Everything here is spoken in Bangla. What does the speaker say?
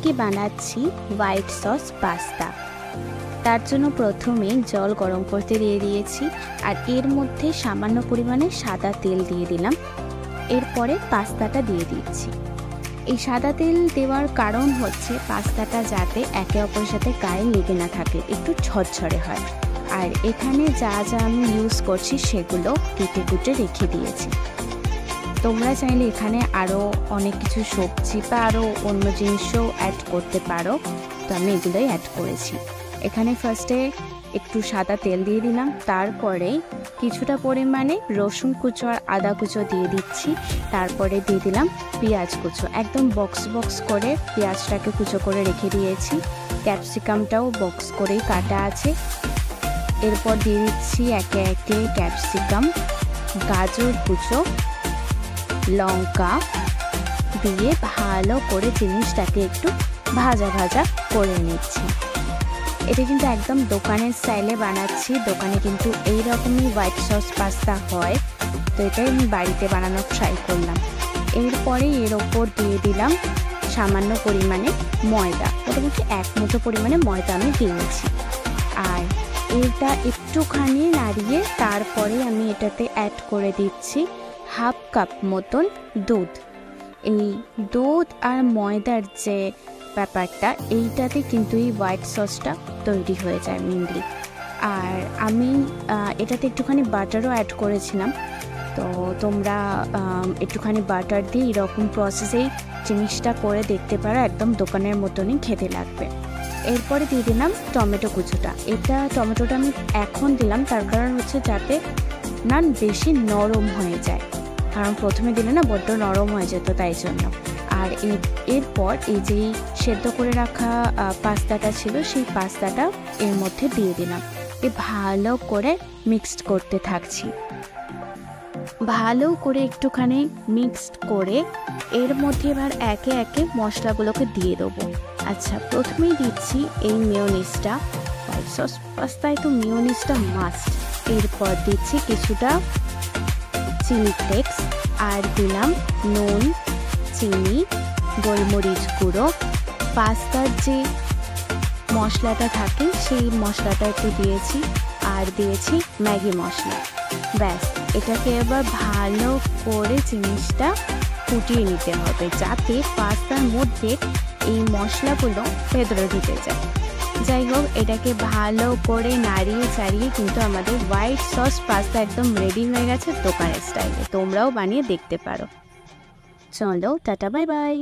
আজকে বানাচ্ছি হোয়াইট সস পাস্তা। তার জন্য প্রথমে জল গরম করতে দিয়ে দিয়েছি আর এর মধ্যে সামান্য পরিমাণে সাদা তেল দিয়ে দিলাম। এরপরে পাস্তাটা দিয়ে দিচ্ছি। এই সাদা তেল দেওয়ার কারণ হচ্ছে পাস্তাটা যাতে একে অপরের সাথে গায়ে লেগে না থাকে, একটু ঝরঝরে হয়। আর এখানে যা যা আমি ইউজ করছি সেগুলো কেটে কুটে রেখে দিয়েছি। তোমরা চাইলে এখানে আরও অনেক কিছু সবজি বা আরও অন্য জিনিসও অ্যাড করতে পারো, তো আমি এগুলোই অ্যাড করেছি। এখানে ফার্স্টে একটু সাদা তেল দিয়ে দিলাম, তারপরে কিছুটা পরিমাণে রসুন কুচো আর আদা কুচো দিয়ে দিচ্ছি। তারপরে দিয়ে দিলাম পেঁয়াজ কুচো, একদম বক্স বক্স করে পেঁয়াজটাকে কুচো করে রেখে দিয়েছি। ক্যাপসিকামটাও বক্স করেই কাটা আছে। এরপর দিয়ে দিচ্ছি একে একে ক্যাপসিকাম, গাজর কুচো, লঙ্কা দিয়ে ভালো করে জিনিসটাকে একটু ভাজা ভাজা করে নিচ্ছি। এটা কিন্তু একদম দোকানের স্টাইলে বানাচ্ছি। দোকানে কিন্তু এইরকমই হোয়াইট সস পাস্তা হয়, তো এটাই আমি বাড়িতে বানানোর ট্রাই করলাম। এরপরে এর ওপর দিয়ে দিলাম সামান্য পরিমাণে ময়দা, মোটামুটি 1 মুঠো পরিমাণে ময়দা আমি দিয়েছি। আর এটা একটুখানি নাড়িয়ে তারপরে আমি এটাতে অ্যাড করে দিচ্ছি 1/2 কাপ মতন দুধ। এই দুধ আর ময়দার যে ব্যাপারটা, এইটাতে কিন্তু এই হোয়াইট সসটা তৈরি হয়ে যায় মেনলি। আর আমি এটাতে একটুখানি বাটারও অ্যাড করেছিলাম, তো তোমরা একটুখানি বাটার দিয়ে এরকম প্রসেসেই জিনিসটা করে দেখতে পারো, একদম দোকানের মতনই খেতে লাগবে। এরপরে দিয়ে দিলাম টমেটো কুচোটা। টমেটোটা আমি এখন দিলাম, তার কারণ হচ্ছে যাতে না বেশি নরম হয়ে যায়, কারণ প্রথমে দিলে না বড্ড নরম হয়ে যেত, তাই জন্য। আর এরপর এই যে সেদ্ধ করে রাখা পাস্তাটা ছিল, সেই পাস্তাটা এর মধ্যে দিয়ে দিলাম। ভালো করে মিক্সড করতে থাকছি। ভালো করে একটুখানি মিক্সড করে এর মধ্যে এবার একে একে মশলাগুলোকে দিয়ে দেবো। আচ্ছা, প্রথমেই দিচ্ছি এই মেয়োনিজটা। হোয়াইট সস পাস্তায় তো মেয়োনিজটা মাস্ট। এরপর দিচ্ছি কিছুটা চিলি ফ্লেক্স, আর দিলাম নুন, চিনি, গোলমরিচ গুঁড়ো, পাস্তার যে মশলাটা থাকে সেই মশলাটা একটু দিয়েছি, আর দিয়েছি ম্যাগি মশলা। ব্যাস, এটাকে এবার ভালো করে জিনিসটা ফুটিয়ে নিতে হবে, যাতে পাস্তার মধ্যে এই মশলাগুলো ভেতরে ঢুকে যায়। যাই হোক, এটাকে ভালো করে নাড়িয়ে চাড়িয়ে কিন্তু আমাদের হোয়াইট সস পাস্তা একদম রেডি হয়ে গেছে দোকানের স্টাইলে। তোমরাও বানিয়ে দেখতে পারো। চলো, টাটা, বাই বাই।